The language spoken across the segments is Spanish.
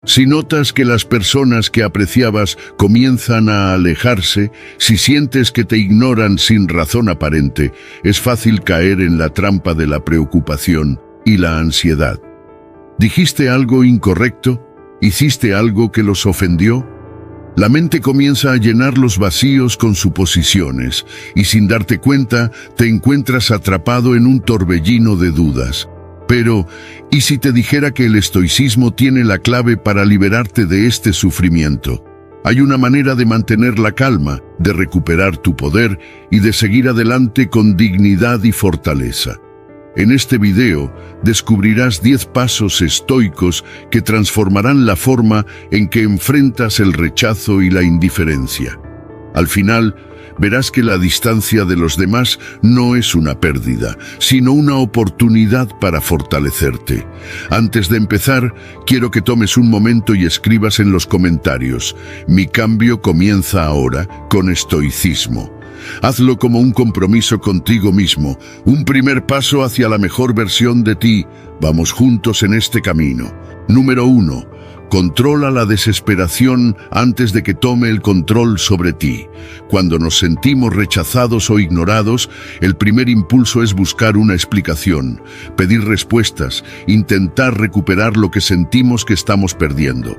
Si notas que las personas que apreciabas comienzan a alejarse, si sientes que te ignoran sin razón aparente, es fácil caer en la trampa de la preocupación y la ansiedad. ¿Dijiste algo incorrecto? ¿Hiciste algo que los ofendió? La mente comienza a llenar los vacíos con suposiciones y sin darte cuenta te encuentras atrapado en un torbellino de dudas. Pero, ¿y si te dijera que el estoicismo tiene la clave para liberarte de este sufrimiento? Hay una manera de mantener la calma, de recuperar tu poder y de seguir adelante con dignidad y fortaleza. En este video descubrirás 10 pasos estoicos que transformarán la forma en que enfrentas el rechazo y la indiferencia. Al final, verás que la distancia de los demás no es una pérdida, sino una oportunidad para fortalecerte. Antes de empezar, quiero que tomes un momento y escribas en los comentarios: mi cambio comienza ahora con estoicismo. Hazlo como un compromiso contigo mismo, un primer paso hacia la mejor versión de ti. Vamos juntos en este camino. Número 1. Controla la desesperación antes de que tome el control sobre ti. Cuando nos sentimos rechazados o ignorados, el primer impulso es buscar una explicación, pedir respuestas, intentar recuperar lo que sentimos que estamos perdiendo.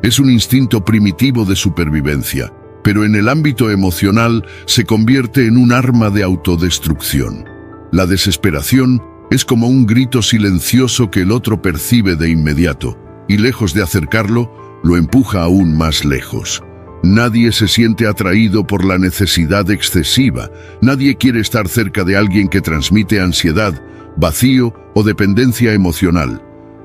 Es un instinto primitivo de supervivencia, pero en el ámbito emocional se convierte en un arma de autodestrucción. La desesperación es como un grito silencioso que el otro percibe de inmediato, y lejos de acercarlo, lo empuja aún más lejos. Nadie se siente atraído por la necesidad excesiva. Nadie quiere estar cerca de alguien que transmite ansiedad, vacío o dependencia emocional.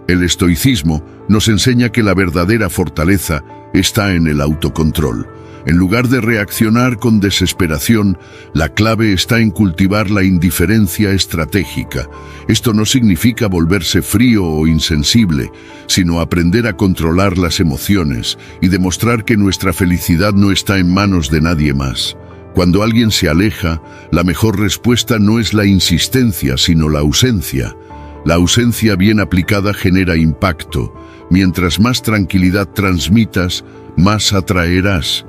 El estoicismo nos enseña que la verdadera fortaleza está en el autocontrol. En lugar de reaccionar con desesperación, la clave está en cultivar la indiferencia estratégica. Esto no significa volverse frío o insensible, sino aprender a controlar las emociones y demostrar que nuestra felicidad no está en manos de nadie más. Cuando alguien se aleja, la mejor respuesta no es la insistencia, sino la ausencia. La ausencia bien aplicada genera impacto. Mientras más tranquilidad transmitas, más atraerás.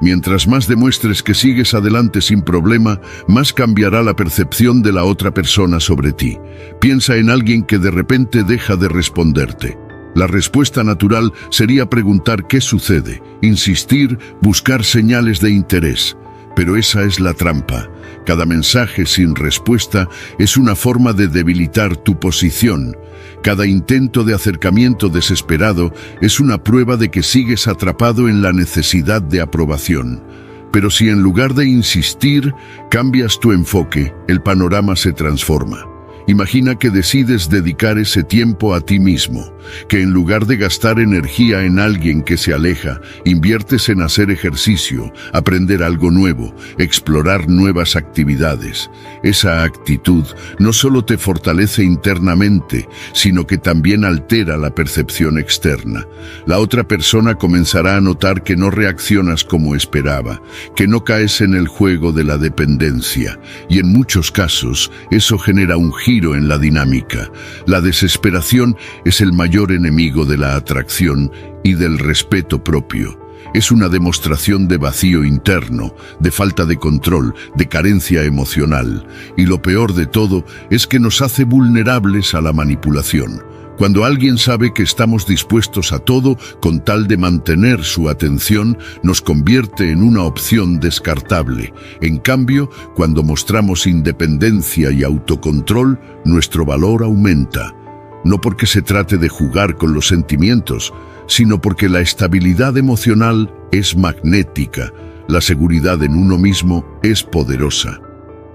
Mientras más demuestres que sigues adelante sin problema, más cambiará la percepción de la otra persona sobre ti. Piensa en alguien que de repente deja de responderte. La respuesta natural sería preguntar qué sucede, insistir, buscar señales de interés. Pero esa es la trampa. Cada mensaje sin respuesta es una forma de debilitar tu posición. Cada intento de acercamiento desesperado es una prueba de que sigues atrapado en la necesidad de aprobación. Pero si en lugar de insistir, cambias tu enfoque, el panorama se transforma. Imagina que decides dedicar ese tiempo a ti mismo, que en lugar de gastar energía en alguien que se aleja, inviertes en hacer ejercicio, aprender algo nuevo, explorar nuevas actividades. Esa actitud no solo te fortalece internamente, sino que también altera la percepción externa. La otra persona comenzará a notar que no reaccionas como esperaba, que no caes en el juego de la dependencia, y en muchos casos eso genera un giro en la dinámica. La desesperación es el mayor enemigo de la atracción y del respeto propio. Es una demostración de vacío interno, de falta de control, de carencia emocional. Y lo peor de todo es que nos hace vulnerables a la manipulación. Cuando alguien sabe que estamos dispuestos a todo con tal de mantener su atención, nos convierte en una opción descartable. En cambio, cuando mostramos independencia y autocontrol, nuestro valor aumenta. No porque se trate de jugar con los sentimientos, sino porque la estabilidad emocional es magnética. La seguridad en uno mismo es poderosa.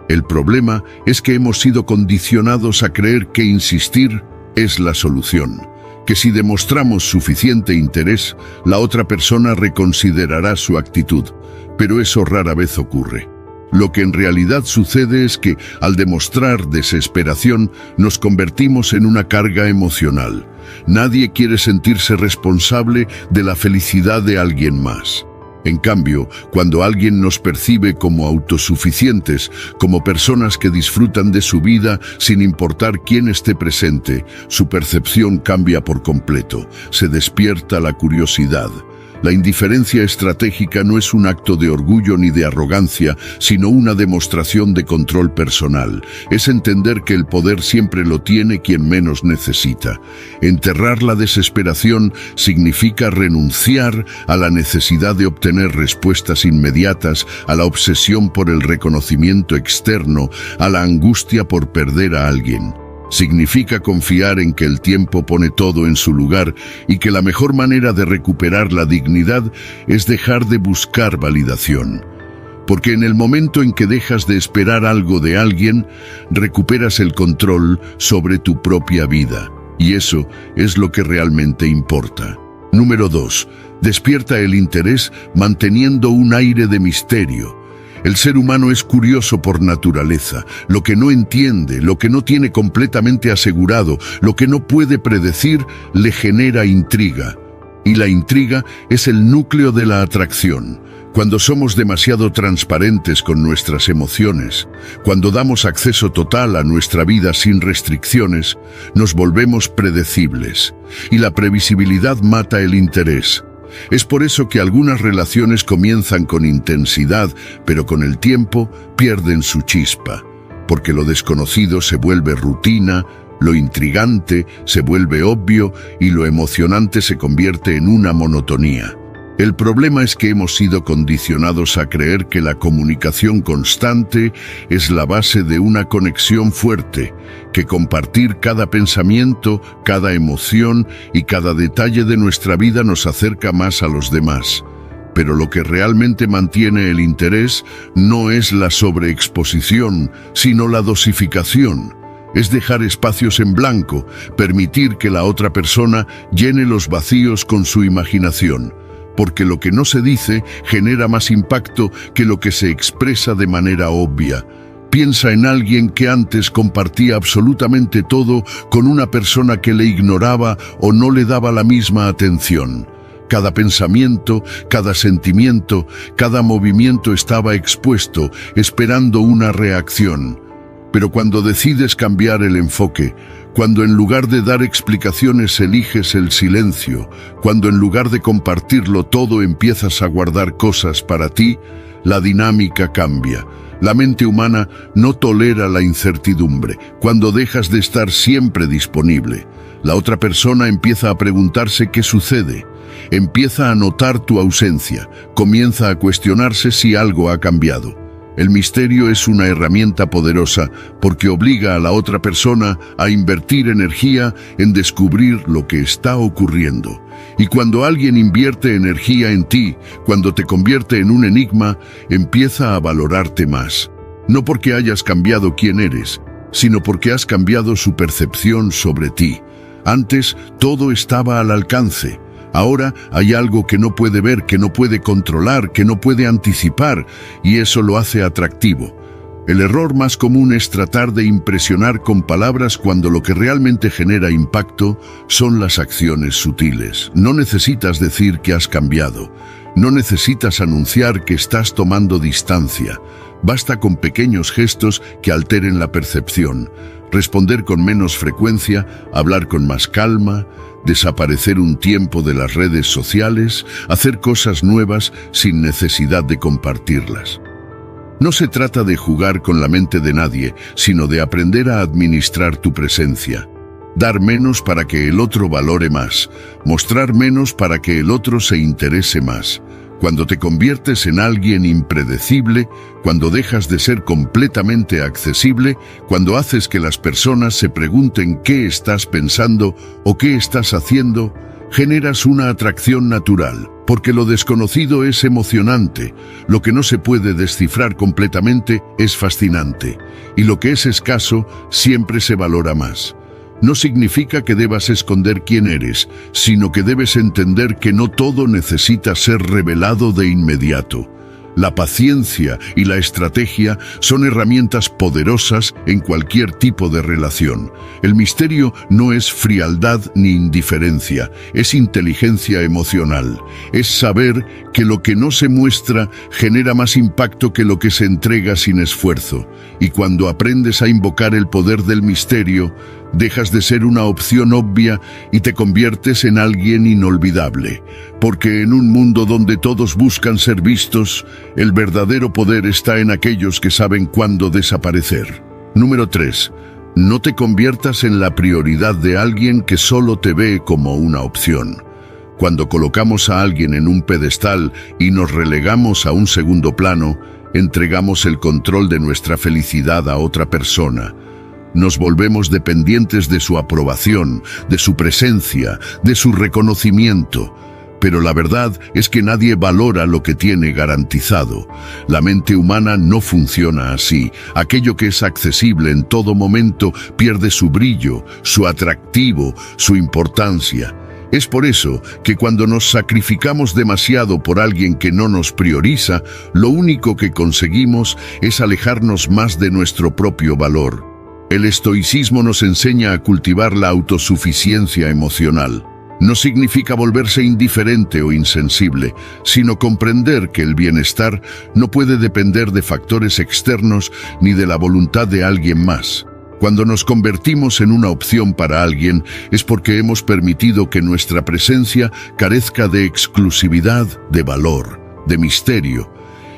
El problema es que hemos sido condicionados a creer que insistir es la solución, que si demostramos suficiente interés, la otra persona reconsiderará su actitud, pero eso rara vez ocurre. Lo que en realidad sucede es que, al demostrar desesperación, nos convertimos en una carga emocional. Nadie quiere sentirse responsable de la felicidad de alguien más. En cambio, cuando alguien nos percibe como autosuficientes, como personas que disfrutan de su vida sin importar quién esté presente, su percepción cambia por completo. Se despierta la curiosidad. La indiferencia estratégica no es un acto de orgullo ni de arrogancia, sino una demostración de control personal. Es entender que el poder siempre lo tiene quien menos necesita. Enterrar la desesperación significa renunciar a la necesidad de obtener respuestas inmediatas, a la obsesión por el reconocimiento externo, a la angustia por perder a alguien. Significa confiar en que el tiempo pone todo en su lugar y que la mejor manera de recuperar la dignidad es dejar de buscar validación. Porque en el momento en que dejas de esperar algo de alguien, recuperas el control sobre tu propia vida. Y eso es lo que realmente importa. Número 2. Despierta el interés manteniendo un aire de misterio. El ser humano es curioso por naturaleza. Lo que no entiende, lo que no tiene completamente asegurado, lo que no puede predecir, le genera intriga. Y la intriga es el núcleo de la atracción. Cuando somos demasiado transparentes con nuestras emociones, cuando damos acceso total a nuestra vida sin restricciones, nos volvemos predecibles. Y la previsibilidad mata el interés. Es por eso que algunas relaciones comienzan con intensidad, pero con el tiempo pierden su chispa, porque lo desconocido se vuelve rutina, lo intrigante se vuelve obvio y lo emocionante se convierte en una monotonía. El problema es que hemos sido condicionados a creer que la comunicación constante es la base de una conexión fuerte, que compartir cada pensamiento, cada emoción y cada detalle de nuestra vida nos acerca más a los demás. Pero lo que realmente mantiene el interés no es la sobreexposición, sino la dosificación. Es dejar espacios en blanco, permitir que la otra persona llene los vacíos con su imaginación. Porque lo que no se dice genera más impacto que lo que se expresa de manera obvia. Piensa en alguien que antes compartía absolutamente todo con una persona que le ignoraba o no le daba la misma atención. Cada pensamiento, cada sentimiento, cada movimiento estaba expuesto, esperando una reacción. Pero cuando decides cambiar el enfoque, cuando en lugar de dar explicaciones eliges el silencio, cuando en lugar de compartirlo todo empiezas a guardar cosas para ti, la dinámica cambia. La mente humana no tolera la incertidumbre. Cuando dejas de estar siempre disponible, la otra persona empieza a preguntarse qué sucede. Empieza a notar tu ausencia, comienza a cuestionarse si algo ha cambiado. El misterio es una herramienta poderosa porque obliga a la otra persona a invertir energía en descubrir lo que está ocurriendo. Y cuando alguien invierte energía en ti, cuando te convierte en un enigma, empieza a valorarte más. No porque hayas cambiado quién eres, sino porque has cambiado su percepción sobre ti. Antes todo estaba al alcance. Ahora hay algo que no puede ver, que no puede controlar, que no puede anticipar, y eso lo hace atractivo. El error más común es tratar de impresionar con palabras cuando lo que realmente genera impacto son las acciones sutiles. No necesitas decir que has cambiado. No necesitas anunciar que estás tomando distancia. Basta con pequeños gestos que alteren la percepción. Responder con menos frecuencia, hablar con más calma, desaparecer un tiempo de las redes sociales, hacer cosas nuevas sin necesidad de compartirlas. No se trata de jugar con la mente de nadie, sino de aprender a administrar tu presencia. Dar menos para que el otro valore más, mostrar menos para que el otro se interese más. Cuando te conviertes en alguien impredecible, cuando dejas de ser completamente accesible, cuando haces que las personas se pregunten qué estás pensando o qué estás haciendo, generas una atracción natural, porque lo desconocido es emocionante, lo que no se puede descifrar completamente es fascinante, y lo que es escaso siempre se valora más. No significa que debas esconder quién eres, sino que debes entender que no todo necesita ser revelado de inmediato. La paciencia y la estrategia son herramientas poderosas en cualquier tipo de relación. El misterio no es frialdad ni indiferencia, es inteligencia emocional. Es saber que lo que no se muestra genera más impacto que lo que se entrega sin esfuerzo. Y cuando aprendes a invocar el poder del misterio, dejas de ser una opción obvia y te conviertes en alguien inolvidable. Porque en un mundo donde todos buscan ser vistos, el verdadero poder está en aquellos que saben cuándo desaparecer. Número 3. No te conviertas en la prioridad de alguien que solo te ve como una opción. Cuando colocamos a alguien en un pedestal y nos relegamos a un segundo plano, entregamos el control de nuestra felicidad a otra persona. Nos volvemos dependientes de su aprobación, de su presencia, de su reconocimiento. Pero la verdad es que nadie valora lo que tiene garantizado. La mente humana no funciona así. Aquello que es accesible en todo momento pierde su brillo, su atractivo, su importancia. Es por eso que cuando nos sacrificamos demasiado por alguien que no nos prioriza, lo único que conseguimos es alejarnos más de nuestro propio valor. El estoicismo nos enseña a cultivar la autosuficiencia emocional. No significa volverse indiferente o insensible, sino comprender que el bienestar no puede depender de factores externos ni de la voluntad de alguien más. Cuando nos convertimos en una opción para alguien, es porque hemos permitido que nuestra presencia carezca de exclusividad, de valor, de misterio,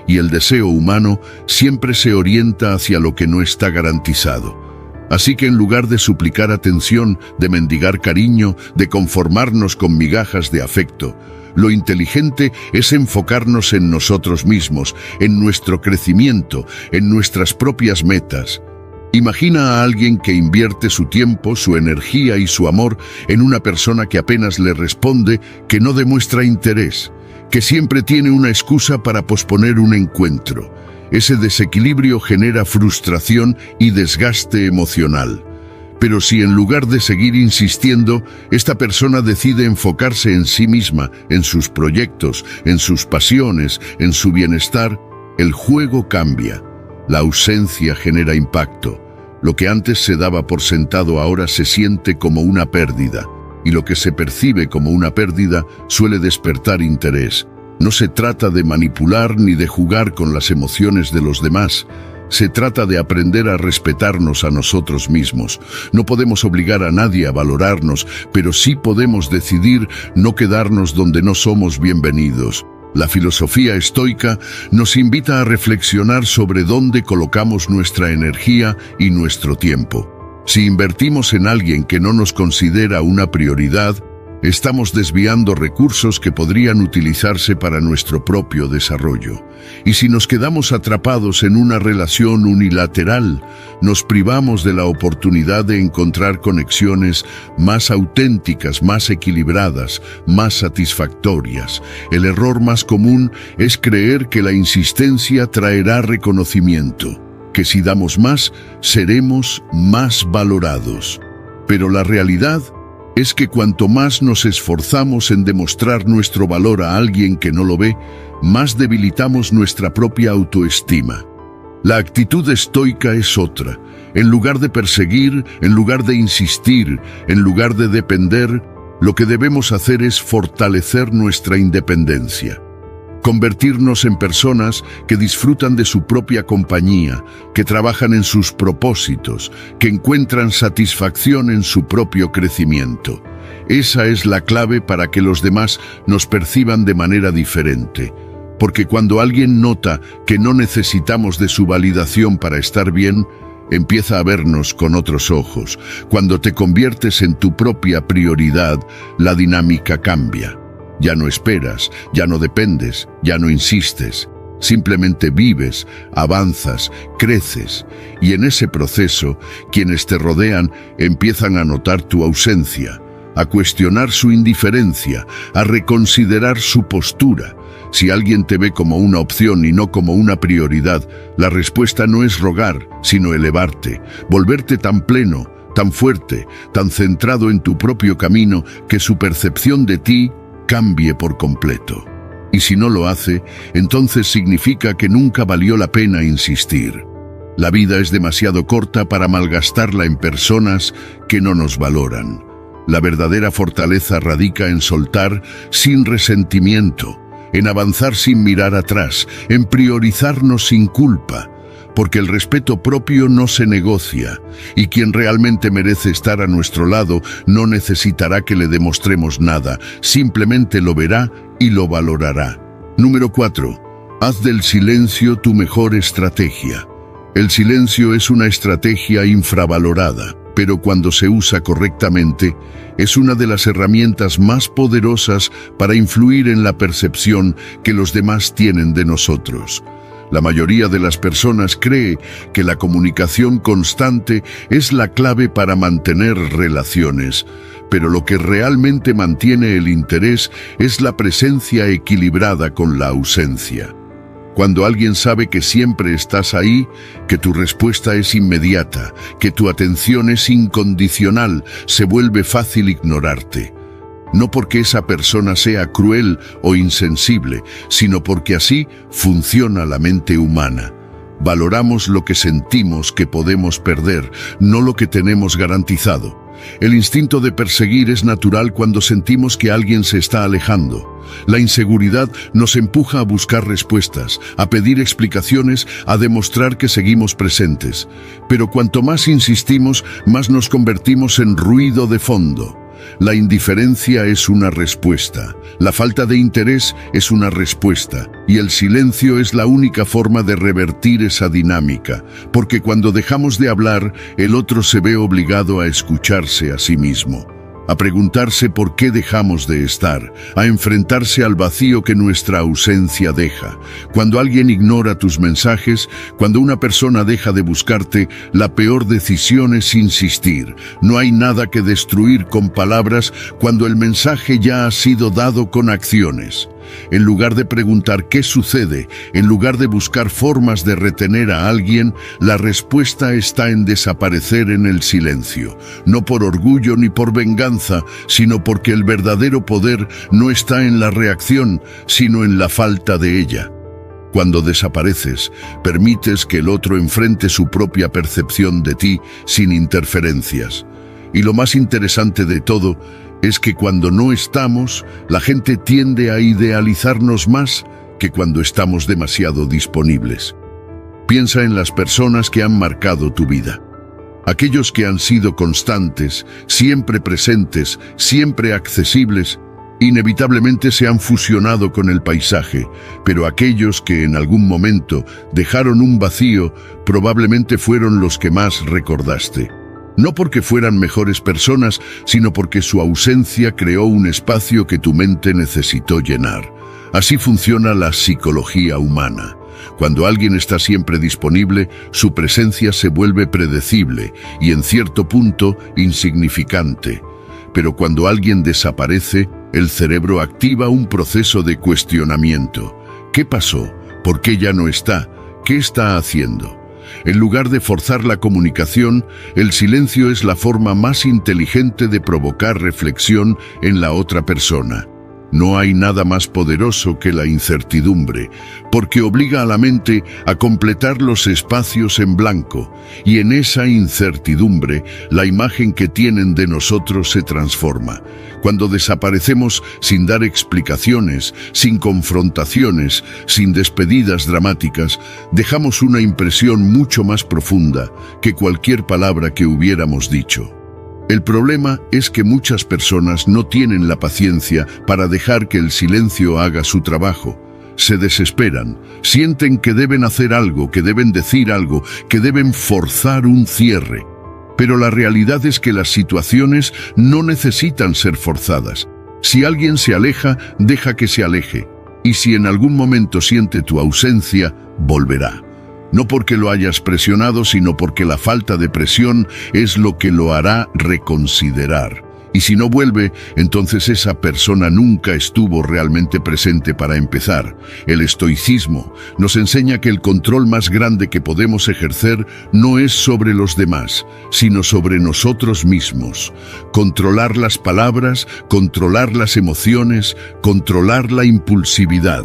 y el deseo humano siempre se orienta hacia lo que no está garantizado. Así que en lugar de suplicar atención, de mendigar cariño, de conformarnos con migajas de afecto, lo inteligente es enfocarnos en nosotros mismos, en nuestro crecimiento, en nuestras propias metas. Imagina a alguien que invierte su tiempo, su energía y su amor en una persona que apenas le responde, que no demuestra interés, que siempre tiene una excusa para posponer un encuentro. Ese desequilibrio genera frustración y desgaste emocional. Pero si en lugar de seguir insistiendo, esta persona decide enfocarse en sí misma, en sus proyectos, en sus pasiones, en su bienestar, el juego cambia. La ausencia genera impacto. Lo que antes se daba por sentado ahora se siente como una pérdida, y lo que se percibe como una pérdida suele despertar interés. No se trata de manipular ni de jugar con las emociones de los demás. Se trata de aprender a respetarnos a nosotros mismos. No podemos obligar a nadie a valorarnos, pero sí podemos decidir no quedarnos donde no somos bienvenidos. La filosofía estoica nos invita a reflexionar sobre dónde colocamos nuestra energía y nuestro tiempo. Si invertimos en alguien que no nos considera una prioridad, estamos desviando recursos que podrían utilizarse para nuestro propio desarrollo. Y si nos quedamos atrapados en una relación unilateral, nos privamos de la oportunidad de encontrar conexiones más auténticas, más equilibradas, más satisfactorias. El error más común es creer que la insistencia traerá reconocimiento, que si damos más, seremos más valorados. Pero la realidad es que cuanto más nos esforzamos en demostrar nuestro valor a alguien que no lo ve, más debilitamos nuestra propia autoestima. La actitud estoica es otra. En lugar de perseguir, en lugar de insistir, en lugar de depender, lo que debemos hacer es fortalecer nuestra independencia. Convertirnos en personas que disfrutan de su propia compañía, que trabajan en sus propósitos, que encuentran satisfacción en su propio crecimiento. Esa es la clave para que los demás nos perciban de manera diferente. Porque cuando alguien nota que no necesitamos de su validación para estar bien, empieza a vernos con otros ojos. Cuando te conviertes en tu propia prioridad, la dinámica cambia. Ya no esperas, ya no dependes, ya no insistes. Simplemente vives, avanzas, creces. Y en ese proceso, quienes te rodean empiezan a notar tu ausencia, a cuestionar su indiferencia, a reconsiderar su postura. Si alguien te ve como una opción y no como una prioridad, la respuesta no es rogar, sino elevarte, volverte tan pleno, tan fuerte, tan centrado en tu propio camino que su percepción de ti cambie por completo. Y si no lo hace, entonces significa que nunca valió la pena insistir. La vida es demasiado corta para malgastarla en personas que no nos valoran. La verdadera fortaleza radica en soltar sin resentimiento, en avanzar sin mirar atrás, en priorizarnos sin culpa, porque el respeto propio no se negocia, y quien realmente merece estar a nuestro lado no necesitará que le demostremos nada, simplemente lo verá y lo valorará. Número 4. Haz del silencio tu mejor estrategia. El silencio es una estrategia infravalorada, pero cuando se usa correctamente, es una de las herramientas más poderosas para influir en la percepción que los demás tienen de nosotros. La mayoría de las personas cree que la comunicación constante es la clave para mantener relaciones, pero lo que realmente mantiene el interés es la presencia equilibrada con la ausencia. Cuando alguien sabe que siempre estás ahí, que tu respuesta es inmediata, que tu atención es incondicional, se vuelve fácil ignorarte. No porque esa persona sea cruel o insensible, sino porque así funciona la mente humana. Valoramos lo que sentimos que podemos perder, no lo que tenemos garantizado. El instinto de perseguir es natural cuando sentimos que alguien se está alejando. La inseguridad nos empuja a buscar respuestas, a pedir explicaciones, a demostrar que seguimos presentes. Pero cuanto más insistimos, más nos convertimos en ruido de fondo. La indiferencia es una respuesta, la falta de interés es una respuesta, y el silencio es la única forma de revertir esa dinámica, porque cuando dejamos de hablar, el otro se ve obligado a escucharse a sí mismo, a preguntarse por qué dejamos de estar, a enfrentarse al vacío que nuestra ausencia deja. Cuando alguien ignora tus mensajes, cuando una persona deja de buscarte, la peor decisión es insistir. No hay nada que destruir con palabras cuando el mensaje ya ha sido dado con acciones. En lugar de preguntar qué sucede, en lugar de buscar formas de retener a alguien, la respuesta está en desaparecer en el silencio. No por orgullo ni por venganza, sino porque el verdadero poder no está en la reacción, sino en la falta de ella. Cuando desapareces, permites que el otro enfrente su propia percepción de ti sin interferencias. Y lo más interesante de todo es que cuando no estamos, la gente tiende a idealizarnos más que cuando estamos demasiado disponibles. Piensa en las personas que han marcado tu vida. Aquellos que han sido constantes, siempre presentes, siempre accesibles, inevitablemente se han fusionado con el paisaje, pero aquellos que en algún momento dejaron un vacío, probablemente fueron los que más recordaste. No porque fueran mejores personas, sino porque su ausencia creó un espacio que tu mente necesitó llenar. Así funciona la psicología humana. Cuando alguien está siempre disponible, su presencia se vuelve predecible y en cierto punto insignificante. Pero cuando alguien desaparece, el cerebro activa un proceso de cuestionamiento. ¿Qué pasó? ¿Por qué ya no está? ¿Qué está haciendo? En lugar de forzar la comunicación, el silencio es la forma más inteligente de provocar reflexión en la otra persona. No hay nada más poderoso que la incertidumbre, porque obliga a la mente a completar los espacios en blanco, y en esa incertidumbre, la imagen que tienen de nosotros se transforma. Cuando desaparecemos sin dar explicaciones, sin confrontaciones, sin despedidas dramáticas, dejamos una impresión mucho más profunda que cualquier palabra que hubiéramos dicho. El problema es que muchas personas no tienen la paciencia para dejar que el silencio haga su trabajo. Se desesperan, sienten que deben hacer algo, que deben decir algo, que deben forzar un cierre. Pero la realidad es que las situaciones no necesitan ser forzadas. Si alguien se aleja, deja que se aleje. Y si en algún momento siente tu ausencia, volverá. No porque lo hayas presionado, sino porque la falta de presión es lo que lo hará reconsiderar. Y si no vuelve, entonces esa persona nunca estuvo realmente presente para empezar. El estoicismo nos enseña que el control más grande que podemos ejercer no es sobre los demás, sino sobre nosotros mismos. Controlar las palabras, controlar las emociones, controlar la impulsividad.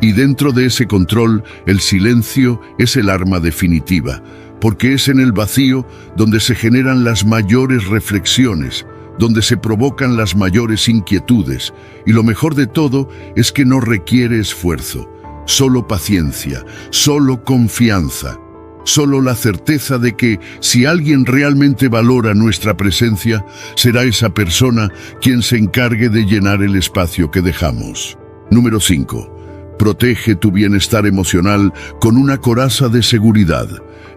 Y dentro de ese control, el silencio es el arma definitiva, porque es en el vacío donde se generan las mayores reflexiones, donde se provocan las mayores inquietudes, y lo mejor de todo es que no requiere esfuerzo, solo paciencia, solo confianza, solo la certeza de que si alguien realmente valora nuestra presencia, será esa persona quien se encargue de llenar el espacio que dejamos. Número 5. Protege tu bienestar emocional con una coraza de seguridad.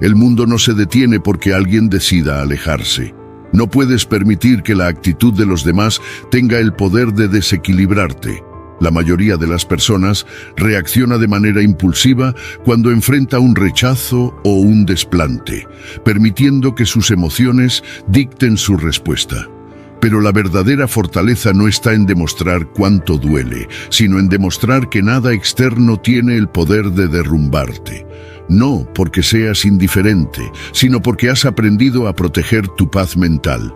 El mundo no se detiene porque alguien decida alejarse. No puedes permitir que la actitud de los demás tenga el poder de desequilibrarte. La mayoría de las personas reacciona de manera impulsiva cuando enfrenta un rechazo o un desplante, permitiendo que sus emociones dicten su respuesta. Pero la verdadera fortaleza no está en demostrar cuánto duele, sino en demostrar que nada externo tiene el poder de derrumbarte. No porque seas indiferente, sino porque has aprendido a proteger tu paz mental.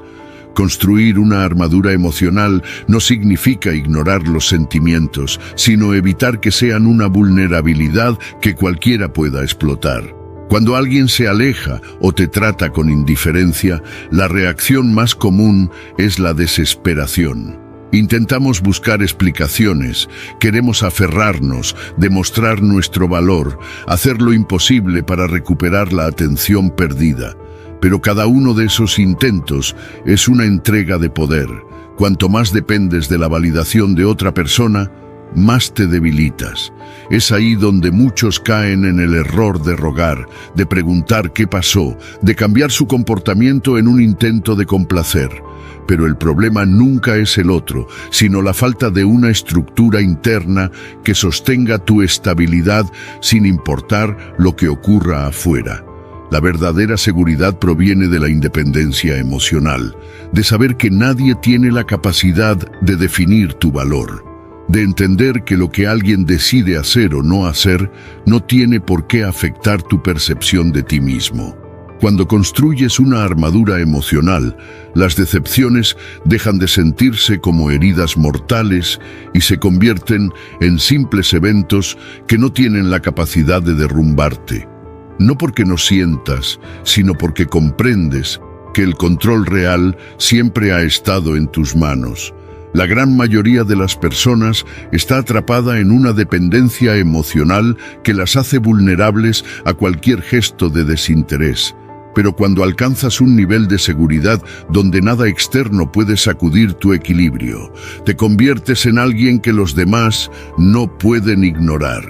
Construir una armadura emocional no significa ignorar los sentimientos, sino evitar que sean una vulnerabilidad que cualquiera pueda explotar. Cuando alguien se aleja o te trata con indiferencia, la reacción más común es la desesperación. Intentamos buscar explicaciones, queremos aferrarnos, demostrar nuestro valor, hacer lo imposible para recuperar la atención perdida. Pero cada uno de esos intentos es una entrega de poder. Cuanto más dependes de la validación de otra persona, más te debilitas. Es ahí donde muchos caen en el error de rogar, de preguntar qué pasó, de cambiar su comportamiento en un intento de complacer. Pero el problema nunca es el otro, sino la falta de una estructura interna que sostenga tu estabilidad sin importar lo que ocurra afuera. La verdadera seguridad proviene de la independencia emocional, de saber que nadie tiene la capacidad de definir tu valor, de entender que lo que alguien decide hacer o no hacer no tiene por qué afectar tu percepción de ti mismo. Cuando construyes una armadura emocional, las decepciones dejan de sentirse como heridas mortales y se convierten en simples eventos que no tienen la capacidad de derrumbarte. No porque no sientas, sino porque comprendes que el control real siempre ha estado en tus manos. La gran mayoría de las personas está atrapada en una dependencia emocional que las hace vulnerables a cualquier gesto de desinterés. Pero cuando alcanzas un nivel de seguridad donde nada externo puede sacudir tu equilibrio, te conviertes en alguien que los demás no pueden ignorar.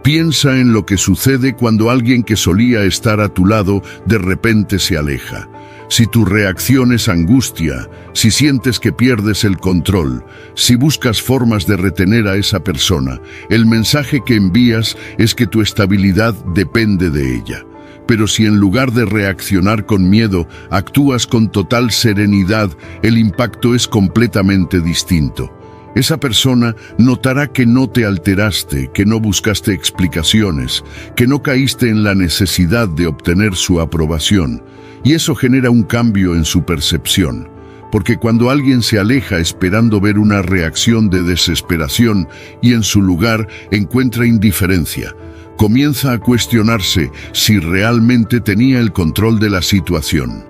Piensa en lo que sucede cuando alguien que solía estar a tu lado de repente se aleja. Si tu reacción es angustia, si sientes que pierdes el control, si buscas formas de retener a esa persona, el mensaje que envías es que tu estabilidad depende de ella. Pero si en lugar de reaccionar con miedo, actúas con total serenidad, el impacto es completamente distinto. Esa persona notará que no te alteraste, que no buscaste explicaciones, que no caíste en la necesidad de obtener su aprobación. Y eso genera un cambio en su percepción. Porque cuando alguien se aleja esperando ver una reacción de desesperación y en su lugar encuentra indiferencia, comienza a cuestionarse si realmente tenía el control de la situación.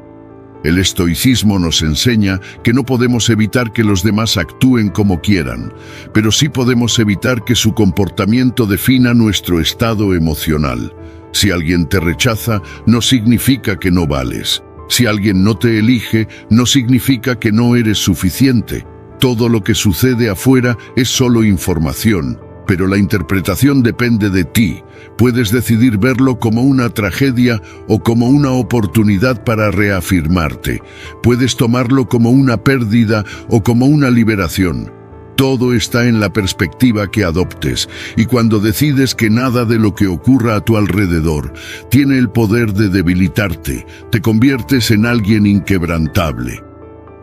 El estoicismo nos enseña que no podemos evitar que los demás actúen como quieran, pero sí podemos evitar que su comportamiento defina nuestro estado emocional. Si alguien te rechaza, no significa que no vales. Si alguien no te elige, no significa que no eres suficiente. Todo lo que sucede afuera es solo información, pero la interpretación depende de ti. Puedes decidir verlo como una tragedia o como una oportunidad para reafirmarte. Puedes tomarlo como una pérdida o como una liberación. Todo está en la perspectiva que adoptes, y cuando decides que nada de lo que ocurra a tu alrededor tiene el poder de debilitarte, te conviertes en alguien inquebrantable.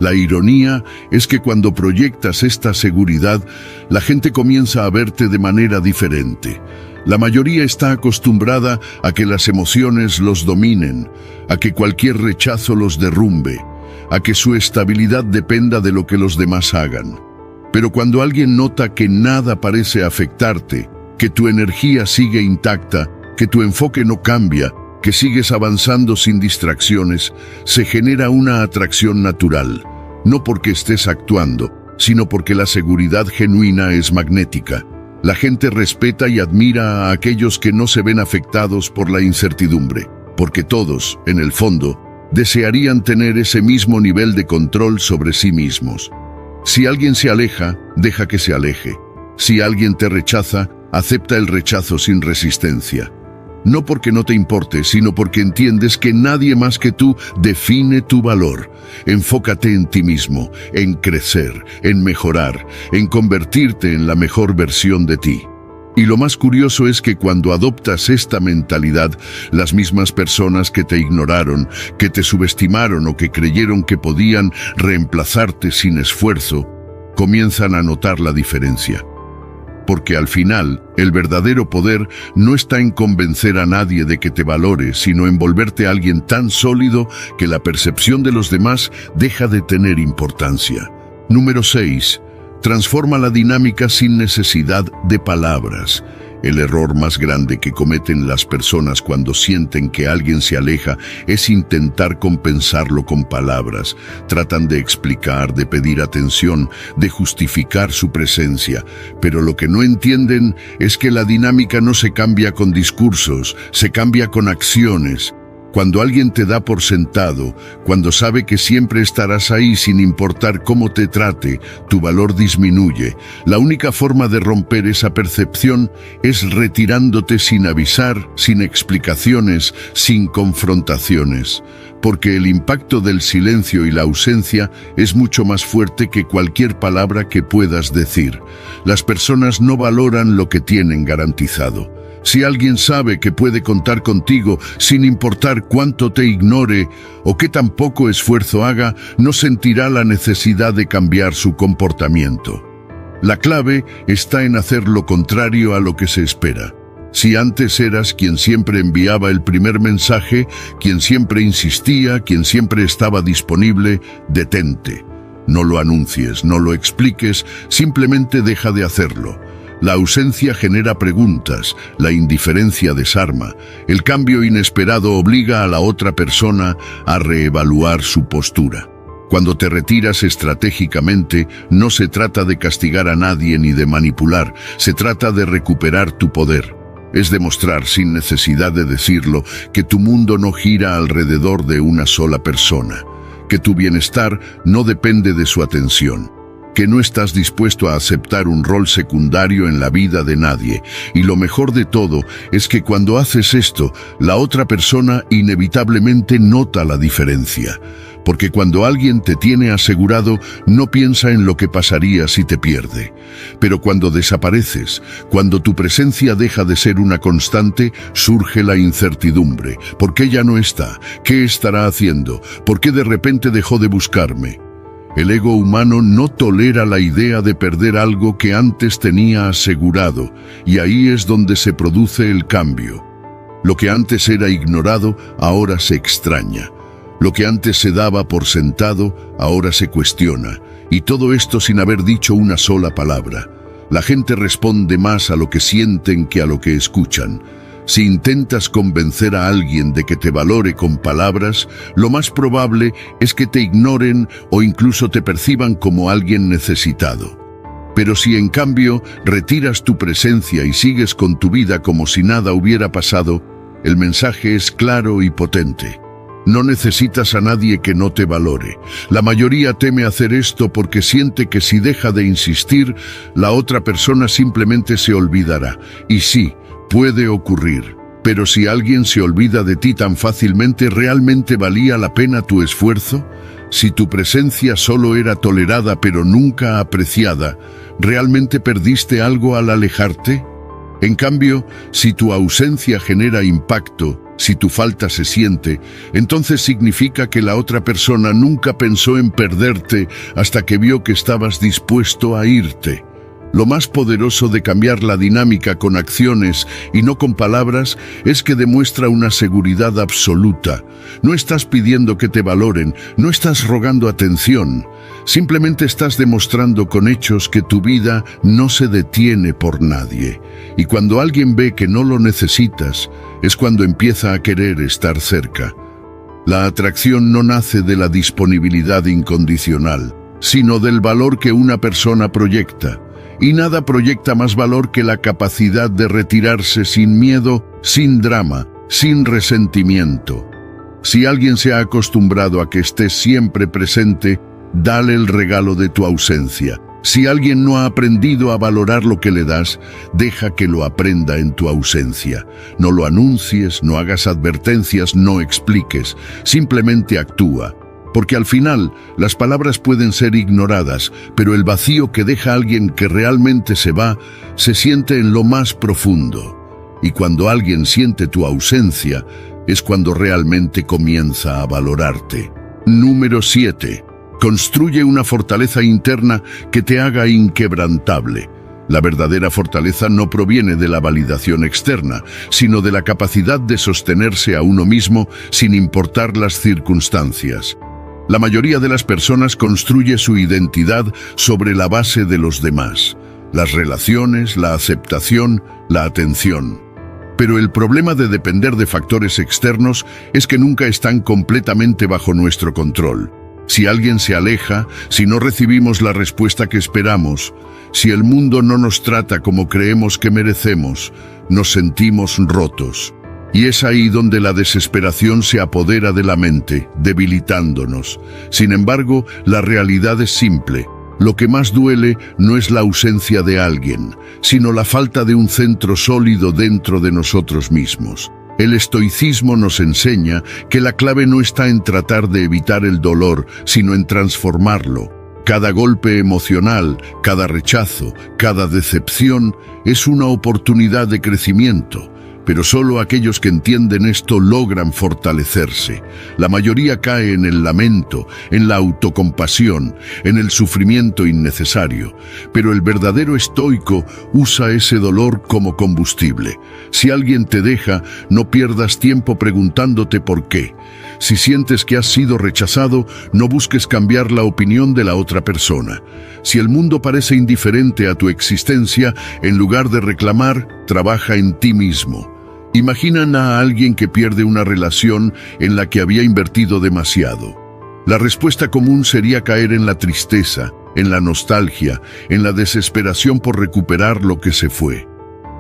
La ironía es que cuando proyectas esta seguridad, la gente comienza a verte de manera diferente. La mayoría está acostumbrada a que las emociones los dominen, a que cualquier rechazo los derrumbe, a que su estabilidad dependa de lo que los demás hagan. Pero cuando alguien nota que nada parece afectarte, que tu energía sigue intacta, que tu enfoque no cambia, que sigues avanzando sin distracciones, se genera una atracción natural, no porque estés actuando, sino porque la seguridad genuina es magnética. La gente respeta y admira a aquellos que no se ven afectados por la incertidumbre, porque todos, en el fondo, desearían tener ese mismo nivel de control sobre sí mismos. Si alguien se aleja, deja que se aleje. Si alguien te rechaza, acepta el rechazo sin resistencia. No porque no te importe, sino porque entiendes que nadie más que tú define tu valor. Enfócate en ti mismo, en crecer, en mejorar, en convertirte en la mejor versión de ti. Y lo más curioso es que cuando adoptas esta mentalidad, las mismas personas que te ignoraron, que te subestimaron o que creyeron que podían reemplazarte sin esfuerzo, comienzan a notar la diferencia. Porque al final, el verdadero poder no está en convencer a nadie de que te valore, sino en volverte a alguien tan sólido que la percepción de los demás deja de tener importancia. Número 6. Transforma la dinámica sin necesidad de palabras. El error más grande que cometen las personas cuando sienten que alguien se aleja es intentar compensarlo con palabras. Tratan de explicar, de pedir atención, de justificar su presencia. Pero lo que no entienden es que la dinámica no se cambia con discursos, se cambia con acciones. Cuando alguien te da por sentado, cuando sabe que siempre estarás ahí sin importar cómo te trate, tu valor disminuye. La única forma de romper esa percepción es retirándote sin avisar, sin explicaciones, sin confrontaciones. Porque el impacto del silencio y la ausencia es mucho más fuerte que cualquier palabra que puedas decir. Las personas no valoran lo que tienen garantizado. Si alguien sabe que puede contar contigo sin importar cuánto te ignore o qué tan poco esfuerzo haga, no sentirá la necesidad de cambiar su comportamiento. La clave está en hacer lo contrario a lo que se espera. Si antes eras quien siempre enviaba el primer mensaje, quien siempre insistía, quien siempre estaba disponible, detente. No lo anuncies, no lo expliques, simplemente deja de hacerlo. La ausencia genera preguntas, la indiferencia desarma, el cambio inesperado obliga a la otra persona a reevaluar su postura. Cuando te retiras estratégicamente, no se trata de castigar a nadie ni de manipular, se trata de recuperar tu poder. Es demostrar, sin necesidad de decirlo, que tu mundo no gira alrededor de una sola persona, que tu bienestar no depende de su atención, que no estás dispuesto a aceptar un rol secundario en la vida de nadie. Y lo mejor de todo es que cuando haces esto, la otra persona inevitablemente nota la diferencia. Porque cuando alguien te tiene asegurado, no piensa en lo que pasaría si te pierde. Pero cuando desapareces, cuando tu presencia deja de ser una constante, surge la incertidumbre. ¿Por qué ya no está? ¿Qué estará haciendo? ¿Por qué de repente dejó de buscarme? El ego humano no tolera la idea de perder algo que antes tenía asegurado, y ahí es donde se produce el cambio. Lo que antes era ignorado, ahora se extraña. Lo que antes se daba por sentado, ahora se cuestiona. Y todo esto sin haber dicho una sola palabra. La gente responde más a lo que sienten que a lo que escuchan. Si intentas convencer a alguien de que te valore con palabras, lo más probable es que te ignoren o incluso te perciban como alguien necesitado. Pero si en cambio retiras tu presencia y sigues con tu vida como si nada hubiera pasado, el mensaje es claro y potente. No necesitas a nadie que no te valore. La mayoría teme hacer esto porque siente que si deja de insistir, la otra persona simplemente se olvidará. Y sí, puede ocurrir. Pero si alguien se olvida de ti tan fácilmente, ¿realmente valía la pena tu esfuerzo? Si tu presencia solo era tolerada pero nunca apreciada, ¿realmente perdiste algo al alejarte? En cambio, si tu ausencia genera impacto, Si tu falta se siente, entonces significa que la otra persona nunca pensó en perderte hasta que vio que estabas dispuesto a irte. Lo más poderoso de cambiar la dinámica con acciones y no con palabras es que demuestra una seguridad absoluta. No estás pidiendo que te valoren, no estás rogando atención. Simplemente estás demostrando con hechos que tu vida no se detiene por nadie. Y cuando alguien ve que no lo necesitas, es cuando empieza a querer estar cerca. La atracción no nace de la disponibilidad incondicional, sino del valor que una persona proyecta. Y nada proyecta más valor que la capacidad de retirarse sin miedo, sin drama, sin resentimiento. Si alguien se ha acostumbrado a que estés siempre presente, dale el regalo de tu ausencia. Si alguien no ha aprendido a valorar lo que le das, deja que lo aprenda en tu ausencia. No lo anuncies, no hagas advertencias, no expliques, simplemente actúa. Porque al final, las palabras pueden ser ignoradas, pero el vacío que deja alguien que realmente se va, se siente en lo más profundo. Y cuando alguien siente tu ausencia, es cuando realmente comienza a valorarte. Número 7. Construye una fortaleza interna que te haga inquebrantable. La verdadera fortaleza no proviene de la validación externa, sino de la capacidad de sostenerse a uno mismo sin importar las circunstancias. La mayoría de las personas construye su identidad sobre la base de los demás, las relaciones, la aceptación, la atención. Pero el problema de depender de factores externos es que nunca están completamente bajo nuestro control. Si alguien se aleja, si no recibimos la respuesta que esperamos, si el mundo no nos trata como creemos que merecemos, nos sentimos rotos. Y es ahí donde la desesperación se apodera de la mente, debilitándonos. Sin embargo, la realidad es simple. Lo que más duele no es la ausencia de alguien, sino la falta de un centro sólido dentro de nosotros mismos. El estoicismo nos enseña que la clave no está en tratar de evitar el dolor, sino en transformarlo. Cada golpe emocional, cada rechazo, cada decepción es una oportunidad de crecimiento. Pero solo aquellos que entienden esto logran fortalecerse. La mayoría cae en el lamento, en la autocompasión, en el sufrimiento innecesario. Pero el verdadero estoico usa ese dolor como combustible. Si alguien te deja, no pierdas tiempo preguntándote por qué. Si sientes que has sido rechazado, no busques cambiar la opinión de la otra persona. Si el mundo parece indiferente a tu existencia, en lugar de reclamar, trabaja en ti mismo. Imaginan a alguien que pierde una relación en la que había invertido demasiado. La respuesta común sería caer en la tristeza, en la nostalgia, en la desesperación por recuperar lo que se fue.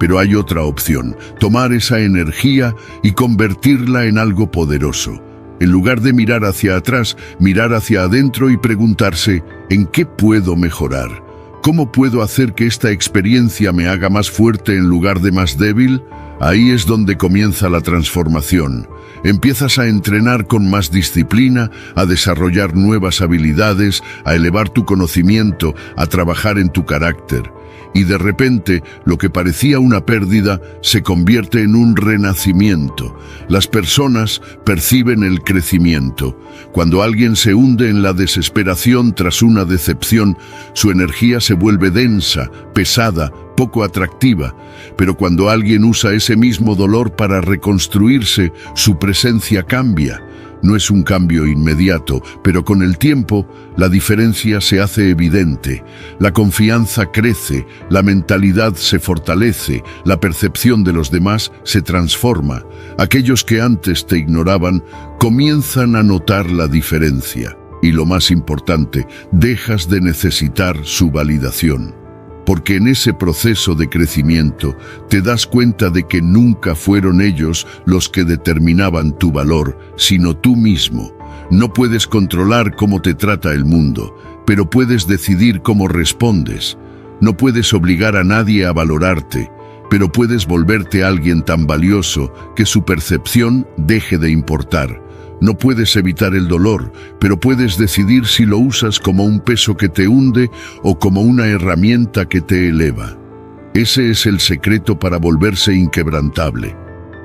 Pero hay otra opción, tomar esa energía y convertirla en algo poderoso. En lugar de mirar hacia atrás, mirar hacia adentro y preguntarse, ¿en qué puedo mejorar? ¿Cómo puedo hacer que esta experiencia me haga más fuerte en lugar de más débil? Ahí es donde comienza la transformación. Empiezas a entrenar con más disciplina, a desarrollar nuevas habilidades, a elevar tu conocimiento, a trabajar en tu carácter. Y de repente, lo que parecía una pérdida se convierte en un renacimiento. Las personas perciben el crecimiento. Cuando alguien se hunde en la desesperación tras una decepción, su energía se vuelve densa, pesada, poco atractiva. Pero cuando alguien usa ese mismo dolor para reconstruirse, su presencia cambia. No es un cambio inmediato, pero con el tiempo la diferencia se hace evidente. La confianza crece, la mentalidad se fortalece, la percepción de los demás se transforma. Aquellos que antes te ignoraban comienzan a notar la diferencia. Y lo más importante, dejas de necesitar su validación. Porque en ese proceso de crecimiento te das cuenta de que nunca fueron ellos los que determinaban tu valor, sino tú mismo. No puedes controlar cómo te trata el mundo, pero puedes decidir cómo respondes. No puedes obligar a nadie a valorarte, pero puedes volverte alguien tan valioso que su percepción deje de importar. No puedes evitar el dolor, pero puedes decidir si lo usas como un peso que te hunde o como una herramienta que te eleva. Ese es el secreto para volverse inquebrantable.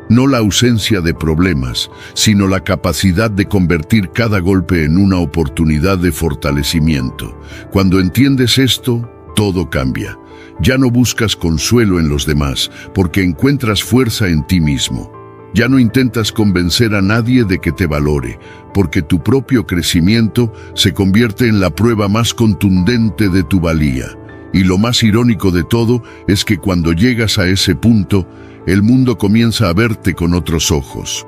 No la ausencia de problemas, sino la capacidad de convertir cada golpe en una oportunidad de fortalecimiento. Cuando entiendes esto, todo cambia. Ya no buscas consuelo en los demás, porque encuentras fuerza en ti mismo. Ya no intentas convencer a nadie de que te valore, porque tu propio crecimiento se convierte en la prueba más contundente de tu valía. Y lo más irónico de todo es que cuando llegas a ese punto, el mundo comienza a verte con otros ojos.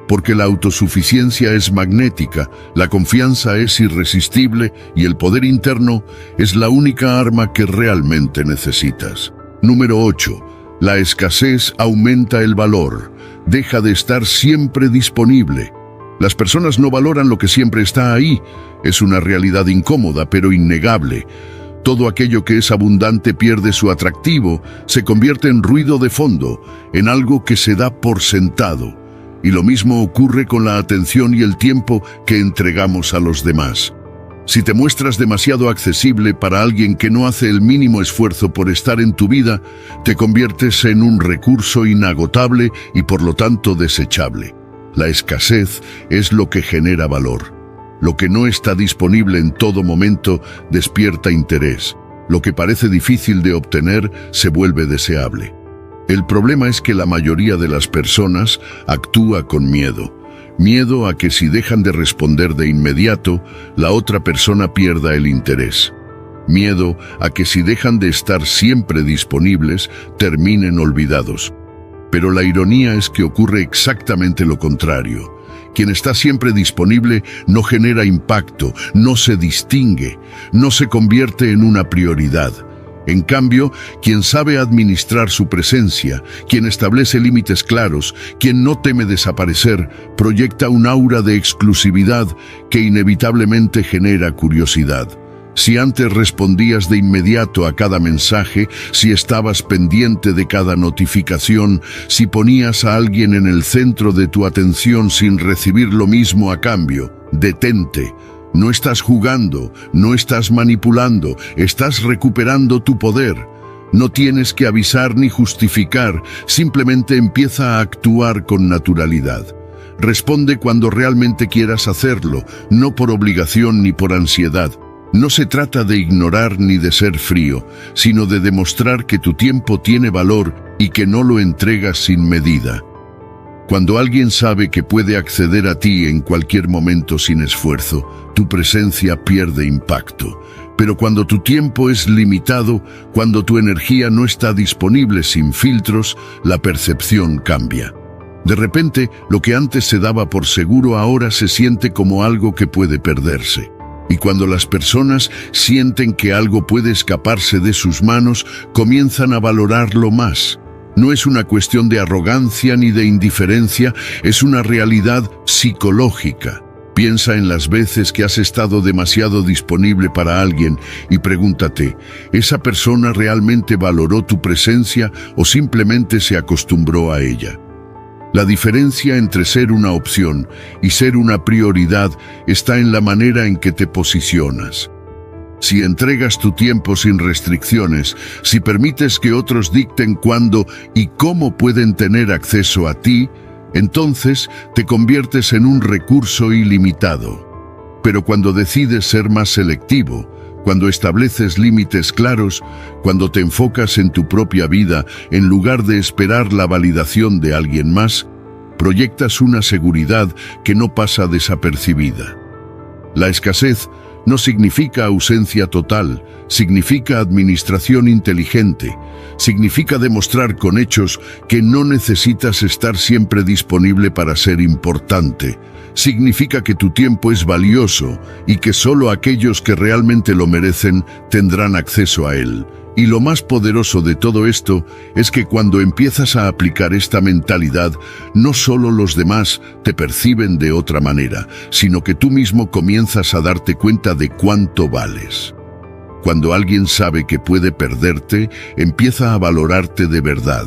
Porque la autosuficiencia es magnética, la confianza es irresistible y el poder interno es la única arma que realmente necesitas. Número 8. La escasez aumenta el valor. Deja de estar siempre disponible. Las personas no valoran lo que siempre está ahí. Es una realidad incómoda, pero innegable. Todo aquello que es abundante pierde su atractivo, se convierte en ruido de fondo, en algo que se da por sentado. Y lo mismo ocurre con la atención y el tiempo que entregamos a los demás. Si te muestras demasiado accesible para alguien que no hace el mínimo esfuerzo por estar en tu vida, te conviertes en un recurso inagotable y por lo tanto desechable. La escasez es lo que genera valor. Lo que no está disponible en todo momento despierta interés. Lo que parece difícil de obtener se vuelve deseable. El problema es que la mayoría de las personas actúa con miedo. Miedo a que si dejan de responder de inmediato, la otra persona pierda el interés. Miedo a que si dejan de estar siempre disponibles, terminen olvidados. Pero la ironía es que ocurre exactamente lo contrario. Quien está siempre disponible no genera impacto, no se distingue, no se convierte en una prioridad. En cambio, quien sabe administrar su presencia, quien establece límites claros, quien no teme desaparecer, proyecta un aura de exclusividad que inevitablemente genera curiosidad. Si antes respondías de inmediato a cada mensaje, si estabas pendiente de cada notificación, si ponías a alguien en el centro de tu atención sin recibir lo mismo a cambio, detente. No estás jugando, no estás manipulando, estás recuperando tu poder. No tienes que avisar ni justificar, simplemente empieza a actuar con naturalidad. Responde cuando realmente quieras hacerlo, no por obligación ni por ansiedad. No se trata de ignorar ni de ser frío, sino de demostrar que tu tiempo tiene valor y que no lo entregas sin medida. Cuando alguien sabe que puede acceder a ti en cualquier momento sin esfuerzo, tu presencia pierde impacto. Pero cuando tu tiempo es limitado, cuando tu energía no está disponible sin filtros, la percepción cambia. De repente, lo que antes se daba por seguro ahora se siente como algo que puede perderse. Y cuando las personas sienten que algo puede escaparse de sus manos, comienzan a valorarlo más. No es una cuestión de arrogancia ni de indiferencia, es una realidad psicológica. Piensa en las veces que has estado demasiado disponible para alguien y pregúntate, ¿esa persona realmente valoró tu presencia o simplemente se acostumbró a ella? La diferencia entre ser una opción y ser una prioridad está en la manera en que te posicionas. Si entregas tu tiempo sin restricciones, si permites que otros dicten cuándo y cómo pueden tener acceso a ti, entonces te conviertes en un recurso ilimitado. Pero cuando decides ser más selectivo, cuando estableces límites claros, cuando te enfocas en tu propia vida en lugar de esperar la validación de alguien más, proyectas una seguridad que no pasa desapercibida. La escasez no significa ausencia total, significa administración inteligente, significa demostrar con hechos que no necesitas estar siempre disponible para ser importante. Significa que tu tiempo es valioso y que solo aquellos que realmente lo merecen tendrán acceso a él. Y lo más poderoso de todo esto es que cuando empiezas a aplicar esta mentalidad, no solo los demás te perciben de otra manera, sino que tú mismo comienzas a darte cuenta de cuánto vales. Cuando alguien sabe que puede perderte, empieza a valorarte de verdad.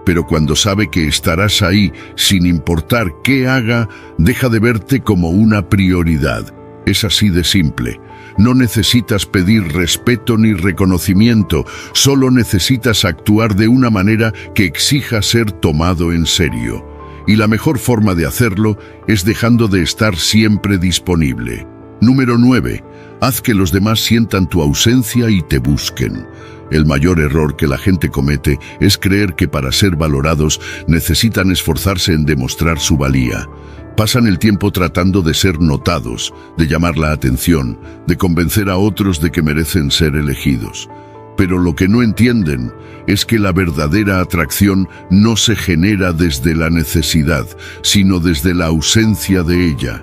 Pero cuando sabe que estarás ahí, sin importar qué haga, deja de verte como una prioridad. Es así de simple. No necesitas pedir respeto ni reconocimiento, solo necesitas actuar de una manera que exija ser tomado en serio. Y la mejor forma de hacerlo es dejando de estar siempre disponible. Número 9. Haz que los demás sientan tu ausencia y te busquen. El mayor error que la gente comete es creer que para ser valorados necesitan esforzarse en demostrar su valía. Pasan el tiempo tratando de ser notados, de llamar la atención, de convencer a otros de que merecen ser elegidos. Pero lo que no entienden es que la verdadera atracción no se genera desde la necesidad, sino desde la ausencia de ella.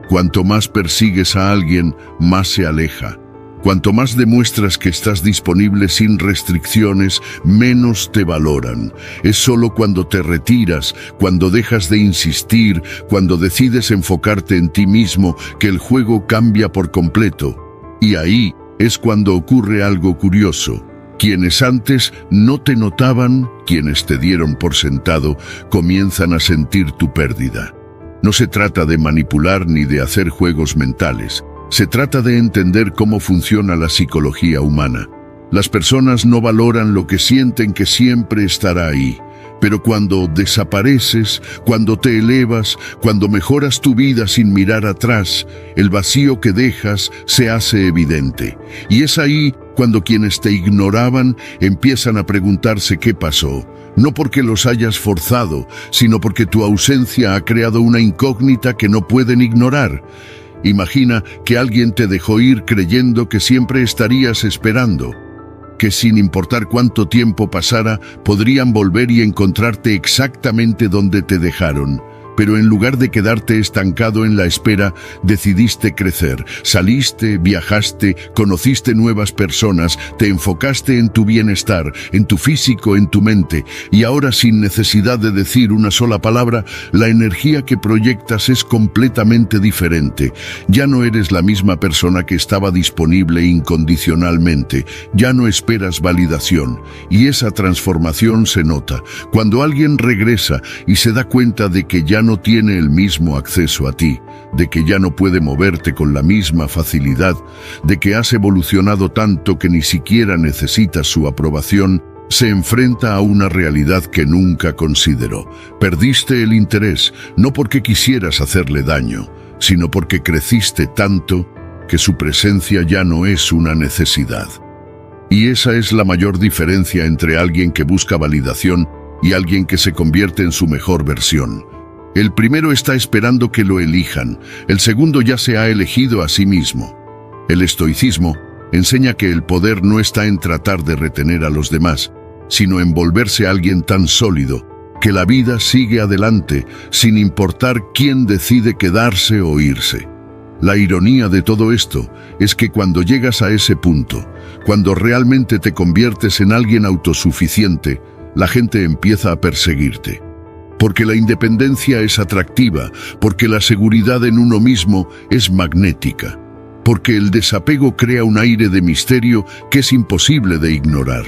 Cuanto más persigues a alguien, más se aleja. Cuanto más demuestras que estás disponible sin restricciones, menos te valoran. Es solo cuando te retiras, cuando dejas de insistir, cuando decides enfocarte en ti mismo, que el juego cambia por completo. Y ahí es cuando ocurre algo curioso. Quienes antes no te notaban, quienes te dieron por sentado, comienzan a sentir tu pérdida. No se trata de manipular ni de hacer juegos mentales. Se trata de entender cómo funciona la psicología humana. Las personas no valoran lo que sienten que siempre estará ahí. Pero cuando desapareces, cuando te elevas, cuando mejoras tu vida sin mirar atrás, el vacío que dejas se hace evidente. Y es ahí cuando quienes te ignoraban empiezan a preguntarse qué pasó. No porque los hayas forzado, sino porque tu ausencia ha creado una incógnita que no pueden ignorar. Imagina que alguien te dejó ir creyendo que siempre estarías esperando, que sin importar cuánto tiempo pasara, podrían volver y encontrarte exactamente donde te dejaron. Pero en lugar de quedarte estancado en la espera, decidiste crecer. Saliste, viajaste, conociste nuevas personas, te enfocaste en tu bienestar, en tu físico, en tu mente. Y ahora, sin necesidad de decir una sola palabra, la energía que proyectas es completamente diferente. Ya no eres la misma persona que estaba disponible incondicionalmente. Ya no esperas validación. Y esa transformación se nota cuando alguien regresa y se da cuenta de que ya no tiene el mismo acceso a ti, de que ya no puede moverte con la misma facilidad, de que has evolucionado tanto que ni siquiera necesitas su aprobación. Se enfrenta a una realidad que nunca consideró. Perdiste el interés, no porque quisieras hacerle daño, sino porque creciste tanto que su presencia ya no es una necesidad. Y esa es la mayor diferencia entre alguien que busca validación y alguien que se convierte en su mejor versión. El primero está esperando que lo elijan, el segundo ya se ha elegido a sí mismo. El estoicismo enseña que el poder no está en tratar de retener a los demás, sino en volverse alguien tan sólido que la vida sigue adelante sin importar quién decide quedarse o irse. La ironía de todo esto es que cuando llegas a ese punto, cuando realmente te conviertes en alguien autosuficiente, la gente empieza a perseguirte. Porque la independencia es atractiva, porque la seguridad en uno mismo es magnética, porque el desapego crea un aire de misterio que es imposible de ignorar.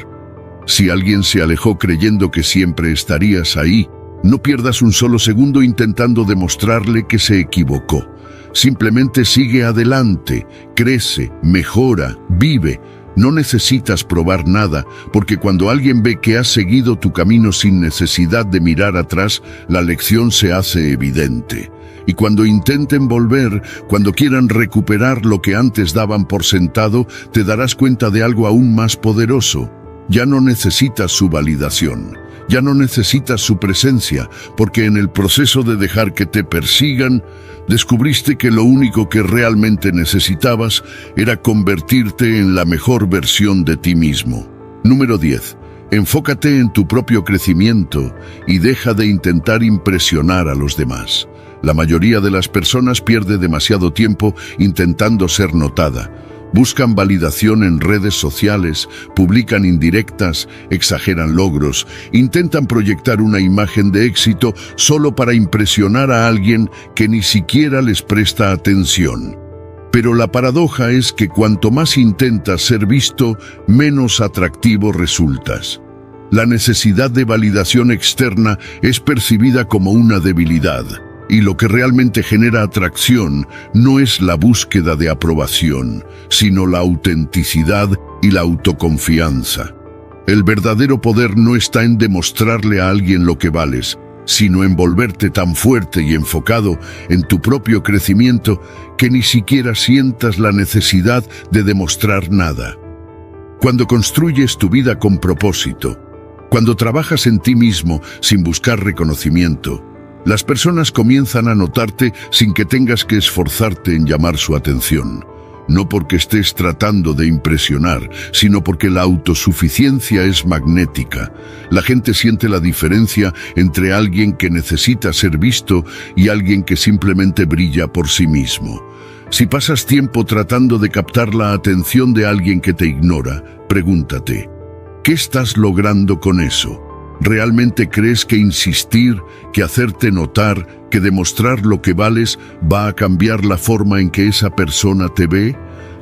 Si alguien se alejó creyendo que siempre estarías ahí, no pierdas un solo segundo intentando demostrarle que se equivocó. Simplemente sigue adelante, crece, mejora, vive. No necesitas probar nada, porque cuando alguien ve que has seguido tu camino sin necesidad de mirar atrás, la lección se hace evidente. Y cuando intenten volver, cuando quieran recuperar lo que antes daban por sentado, te darás cuenta de algo aún más poderoso. Ya no necesitas su validación, ya no necesitas su presencia, porque en el proceso de dejar que te persigan, descubriste que lo único que realmente necesitabas era convertirte en la mejor versión de ti mismo. Número 10. Enfócate en tu propio crecimiento y deja de intentar impresionar a los demás. La mayoría de las personas pierde demasiado tiempo intentando ser notada. Buscan validación en redes sociales, publican indirectas, exageran logros, intentan proyectar una imagen de éxito solo para impresionar a alguien que ni siquiera les presta atención. Pero la paradoja es que cuanto más intentas ser visto, menos atractivo resultas. La necesidad de validación externa es percibida como una debilidad. Y lo que realmente genera atracción no es la búsqueda de aprobación, sino la autenticidad y la autoconfianza. El verdadero poder no está en demostrarle a alguien lo que vales, sino en volverte tan fuerte y enfocado en tu propio crecimiento que ni siquiera sientas la necesidad de demostrar nada. Cuando construyes tu vida con propósito, cuando trabajas en ti mismo sin buscar reconocimiento, las personas comienzan a notarte sin que tengas que esforzarte en llamar su atención. No porque estés tratando de impresionar, sino porque la autosuficiencia es magnética. La gente siente la diferencia entre alguien que necesita ser visto y alguien que simplemente brilla por sí mismo. Si pasas tiempo tratando de captar la atención de alguien que te ignora, pregúntate, ¿qué estás logrando con eso? ¿Realmente crees que insistir, que hacerte notar, que demostrar lo que vales va a cambiar la forma en que esa persona te ve?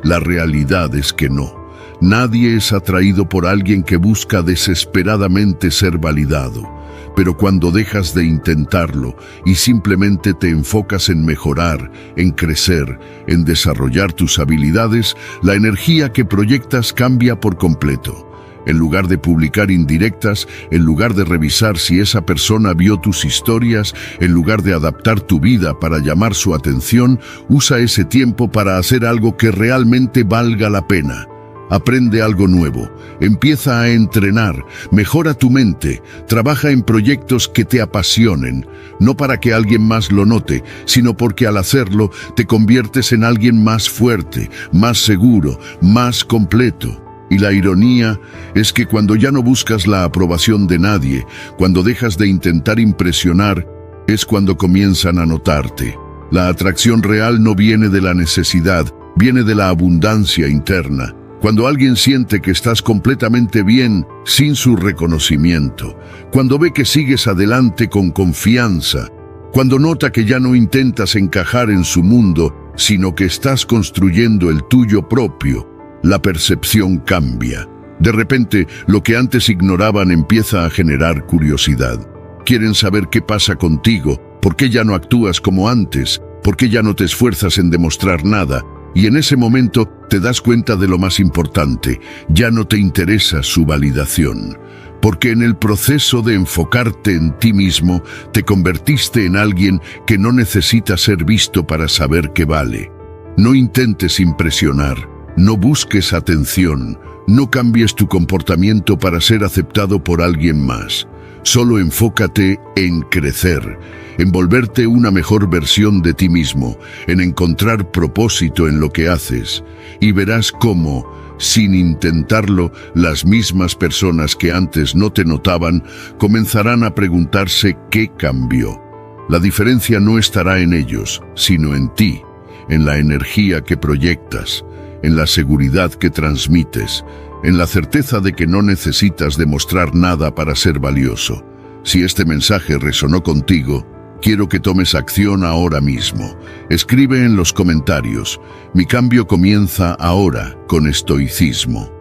La realidad es que no. Nadie es atraído por alguien que busca desesperadamente ser validado. Pero cuando dejas de intentarlo y simplemente te enfocas en mejorar, en crecer, en desarrollar tus habilidades, la energía que proyectas cambia por completo. En lugar de publicar indirectas, en lugar de revisar si esa persona vio tus historias, en lugar de adaptar tu vida para llamar su atención, usa ese tiempo para hacer algo que realmente valga la pena. Aprende algo nuevo, empieza a entrenar, mejora tu mente, trabaja en proyectos que te apasionen, no para que alguien más lo note, sino porque al hacerlo te conviertes en alguien más fuerte, más seguro, más completo. Y la ironía es que cuando ya no buscas la aprobación de nadie, cuando dejas de intentar impresionar, es cuando comienzan a notarte. La atracción real no viene de la necesidad, viene de la abundancia interna. Cuando alguien siente que estás completamente bien sin su reconocimiento, cuando ve que sigues adelante con confianza, cuando nota que ya no intentas encajar en su mundo, sino que estás construyendo el tuyo propio, la percepción cambia. De repente, lo que antes ignoraban empieza a generar curiosidad. Quieren saber qué pasa contigo, por qué ya no actúas como antes, por qué ya no te esfuerzas en demostrar nada. Y en ese momento te das cuenta de lo más importante, ya no te interesa su validación. Porque en el proceso de enfocarte en ti mismo, te convertiste en alguien que no necesita ser visto para saber que vale. No intentes impresionar. No busques atención, no cambies tu comportamiento para ser aceptado por alguien más. Solo enfócate en crecer, en volverte una mejor versión de ti mismo, en encontrar propósito en lo que haces. Y verás cómo, sin intentarlo, las mismas personas que antes no te notaban comenzarán a preguntarse qué cambió. La diferencia no estará en ellos, sino en ti, en la energía que proyectas, en la seguridad que transmites, en la certeza de que no necesitas demostrar nada para ser valioso. Si este mensaje resonó contigo, quiero que tomes acción ahora mismo. Escribe en los comentarios, mi cambio comienza ahora con estoicismo.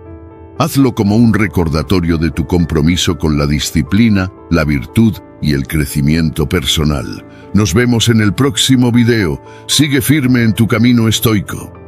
Hazlo como un recordatorio de tu compromiso con la disciplina, la virtud y el crecimiento personal. Nos vemos en el próximo video. Sigue firme en tu camino estoico.